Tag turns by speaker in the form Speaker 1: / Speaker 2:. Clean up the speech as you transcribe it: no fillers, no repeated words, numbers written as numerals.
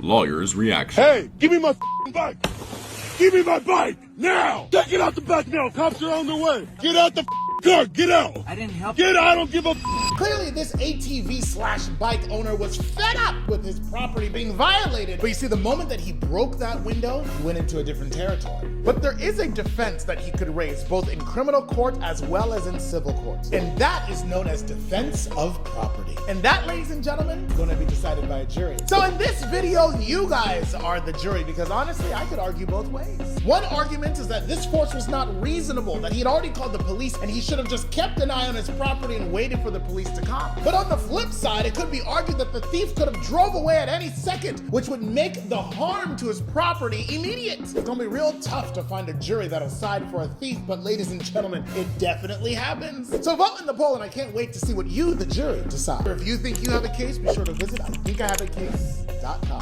Speaker 1: Lawyer's reaction.
Speaker 2: Hey, give me my bike! Give me my bike! Now! Take it out the back now! Cops are on their way! Get out the car! Get out!
Speaker 3: I didn't help
Speaker 2: Get out! I don't give a
Speaker 4: Clearly, this ATV/bike owner was fed up with his property being violated. But you see, the moment that he broke that window, he went into a different territory. But there is a defense that he could raise, both in criminal court as well as in civil court. And that is known as defense of property. And that, ladies and gentlemen, is going to be decided by a jury. So in this video, you guys are the jury, because honestly, I could argue both ways. One argument is that this force was not reasonable, that he had already called the police and he should have just kept an eye on his property and waited for the police to come. But on the flip side, it could be argued that the thief could have drove away at any second, which would make the harm to his property immediate. It's gonna be real tough to find a jury that'll side for a thief, but ladies and gentlemen, it definitely happens. So vote in the poll, and I can't wait to see what you, the jury, decide. If you think you have a case, be sure to visit IthinkIHaveACase.com.